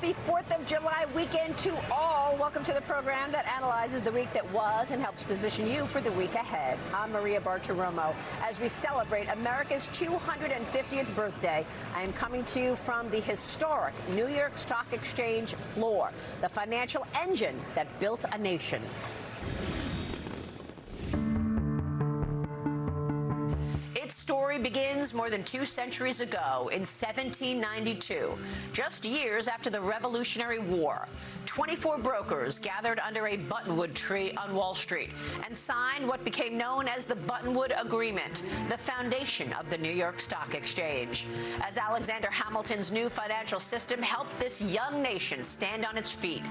happy 4th of July weekend to all. Welcome to the program that analyzes the week that was and helps position you for the week ahead. I'm Maria Bartiromo. As we celebrate America's 250th birthday, I am coming to you from the historic New York Stock Exchange floor, the financial engine that built a nation. Its story begins more than 2 centuries ago in 1792, just years after the Revolutionary War. 24 brokers gathered under a buttonwood tree on Wall Street and signed what became known as the Buttonwood Agreement, the foundation of the New York Stock Exchange. As Alexander Hamilton's new financial system helped this young nation stand on its feet,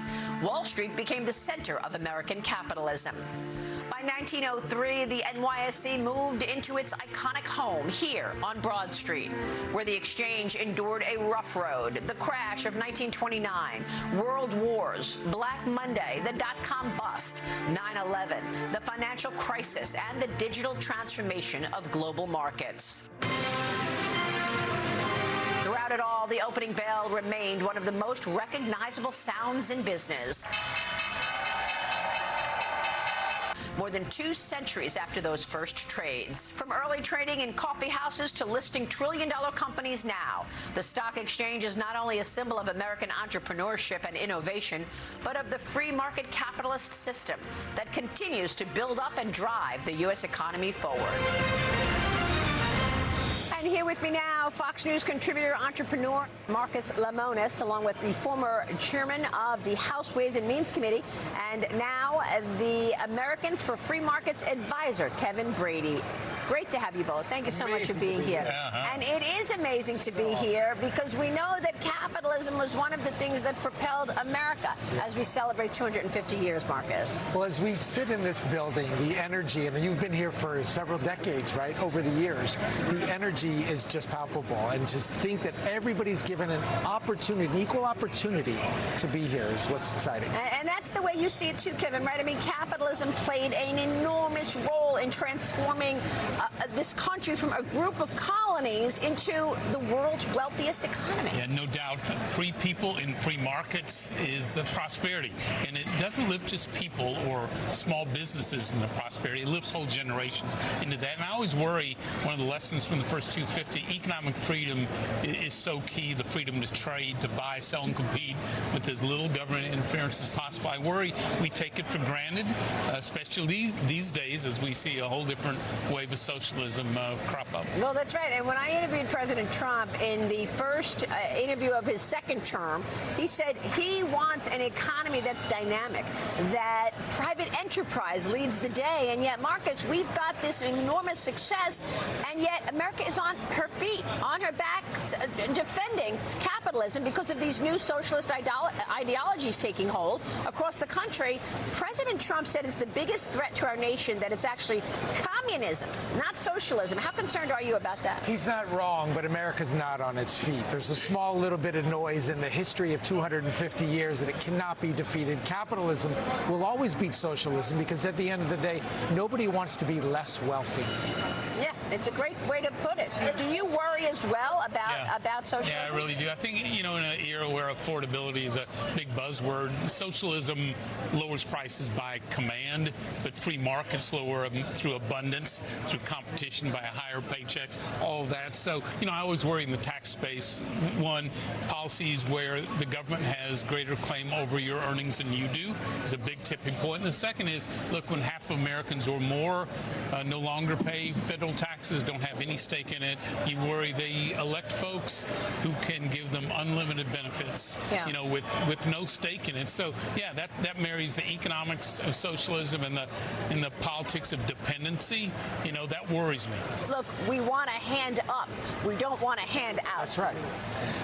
Wall Street became the center of American capitalism. By 1903, the NYSE moved into its iconic home here on Broad Street, where the exchange endured a rough road, the crash of 1929, world wars, Black Monday, the dot-com bust, 9/11, the financial crisis, and the digital transformation of global markets. Throughout it all, the opening bell remained one of the most recognizable sounds in business. More than 2 centuries after those first trades. From early trading in coffee houses to listing trillion-dollar companies now, the stock exchange is not only a symbol of American entrepreneurship and innovation, but of the free market capitalist system that continues to build up and drive the U.S. economy forward. And here with me now, Fox News contributor, entrepreneur Marcus Lemonis, along with the former chairman of the House Ways and Means Committee, and now the Americans for Free Markets advisor, Kevin Brady. Great to have you both. Thank you so much for being here. And it is amazing to be here because we know that capitalism was one of the things that propelled America as we celebrate 250 years, Marcus. Well, as we sit in this building, the energy, and you've been here for several decades, right, over the years, the energy is just palpable. And just think that everybody's given an opportunity, an equal opportunity to be here is what's exciting. And that's the way you see it too, Kevin, right? I mean, capitalism played an enormous role in transforming this country from a group of colonies into the world's wealthiest economy. Yeah, no doubt. Free people in free markets is prosperity. And it doesn't lift just people or small businesses into prosperity. It lifts whole generations into that. And I always worry, one of the lessons from the first 250, economic freedom is so key, the freedom to trade, to buy, sell, and compete with as little government interference as possible. I worry we take it for granted, especially these days as we see a whole different wave of socialism crop up. Well, that's right. And when I interviewed President Trump in the first interview of his second term, he said he wants an economy that's dynamic, that private enterprise leads the day. And yet, Marcus, we've got this enormous success, and yet America is on her feet, on her backs, defending capitalism because of these new socialist ideologies taking hold across the country. President Trump said it's the biggest threat to our nation that it's actually communism, not socialism. How concerned are you about that? He's not wrong, but America's not on its feet. There's a small little bit of noise in the history of 250 years that it cannot be defeated. Capitalism will always beat socialism because at the end of the day, nobody wants to be less wealthy. Yeah, it's a great way to put it. Do you worry as well about socialism? Yeah, I really do. I think, in an era where affordability is a big buzzword, socialism lowers prices by command, but free markets lower them through abundance, through competition by higher paychecks, all of that. So, I always worry in the tax space, one, policies where the government has greater claim over your earnings than you do is a big tipping point. And the second is, look, when half of Americans or more no longer pay federal taxes, don't have any stake in it, you worry they elect folks who can give them unlimited benefits, with no stake in it. So, that marries the economics of socialism and the politics of dependency. That worries me. Look, we want a hand up. We don't want a hand out. That's right.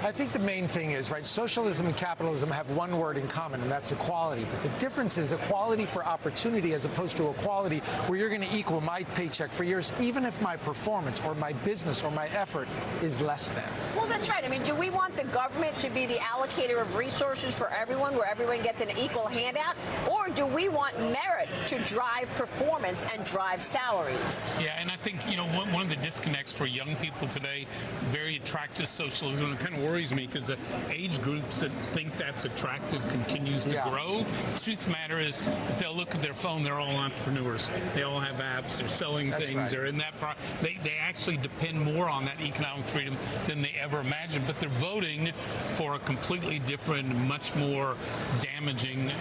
I think the main thing is, right, socialism and capitalism have one word in common, and that's equality. But the difference is equality for opportunity as opposed to equality where you're going to equal my paycheck for yours, even if my performance or my business or my effort is less than. Well, that's right. I mean, do we want the government to be the allocator of resources for everyone, where everyone gets an equal handout? Or do we want merit to drive performance and drive salary? stories. Yeah, and I think, one of the disconnects for young people today, very attractive socialism, and it kind of worries me because the age groups that think that's attractive continues to grow. The truth of the matter is, if they'll look at their phone, they're all entrepreneurs. They all have apps, they're selling things, right. they're in that they actually depend more on that economic freedom than they ever imagined, but they're voting for a completely different, much more damaging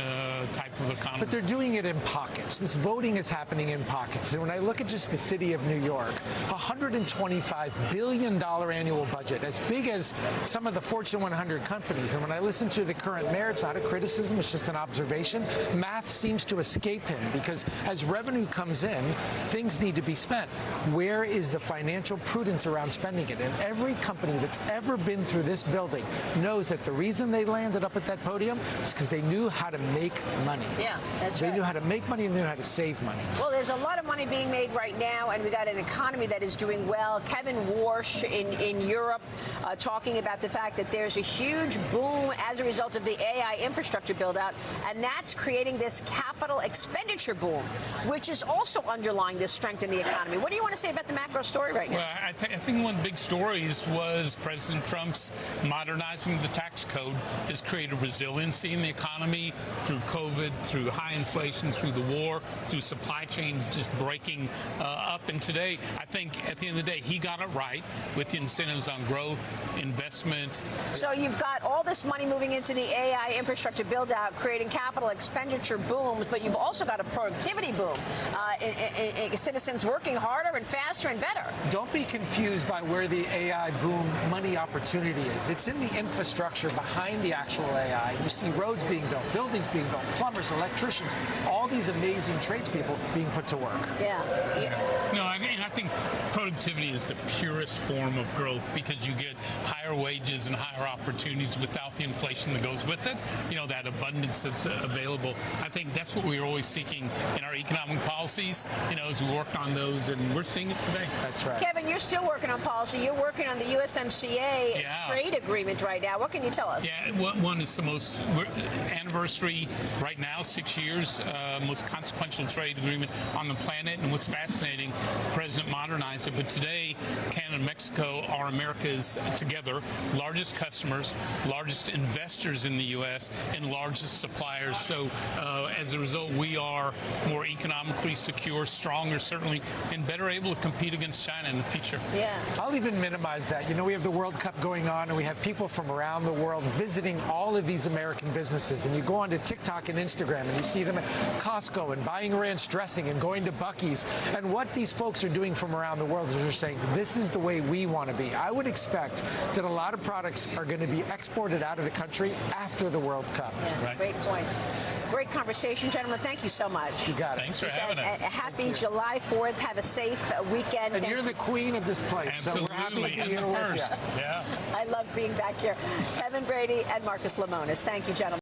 type of economy. But they're doing it in pockets. This voting is happening in pockets. And when I look at just the city of New York, $125 billion annual budget, as big as some of the Fortune 100 companies. And when I listen to the current mayor, it's not a criticism, it's just an observation. Math seems to escape him because as revenue comes in, things need to be spent. Where is the financial prudence around spending it? And every company that's ever been through this building knows that the reason they landed up at that podium is because they knew how to make money. Yeah, that's They knew how to make money and they knew how to save money. Well, there's a lot of money being made right now, and we got an economy that is doing well. Kevin Warsh in Europe talking about the fact that there's a huge boom as a result of the AI infrastructure build-out, and that's creating this capital expenditure boom, which is also underlying this strength in the economy. What do you want to say about the macro story right now? Well, I think one of the big stories was President Trump's modernizing the tax code has created resiliency in the economy through COVID, through high inflation, through the war, through supply chains just breaking up. And today, I think at the end of the day, he got it right with the incentives on growth, investment. So you've got all this money moving into the AI infrastructure build-out, creating capital expenditure booms, but you've also got a productivity boom. Citizens working harder and faster and better. Don't be confused by where the AI boom money opportunity is. It's in the infrastructure behind the actual AI. You see roads being built, buildings being built, plumbers, electricians, all these amazing tradespeople being put to work. Yeah. And I think productivity is the purest form of growth because you get higher wages and higher opportunities without the inflation that goes with it. That abundance that's available. I think that's what we're always seeking in our economic policies, as we work on those, and we're seeing it today. That's right. Kevin, you're still working on policy. You're working on the USMCA trade agreement right now. What can you tell us? Yeah, one is the most anniversary right now, 6 years, most consequential trade agreement on the planet. And what's fascinating, the president modernized it, but today Canada and Mexico are America's together largest customers, largest investors in the U.S., and largest suppliers. So as a result, we are more economically secure, stronger certainly, and better able to compete against China in the future. Yeah. I'll even minimize that. We have the World Cup going on, and we have people from around the world visiting all of these American businesses. And you go onto TikTok and Instagram, and you see them at Costco and buying ranch dressing and going to Buc-ee's. And what these folks are doing from around the world is they're saying, this is the way we want to be. I would expect that a lot of products are going to be exported out of the country after the World Cup. Yeah, right. Great point. Great conversation, gentlemen. Thank you so much. You got it. Thanks for having us. Happy July 4th. Have a safe weekend. And you're the queen of this place. Absolutely. So we're happy to be And here the with first. you. Yeah. I love being back here. Kevin Brady and Marcus Lemonis. Thank you, gentlemen.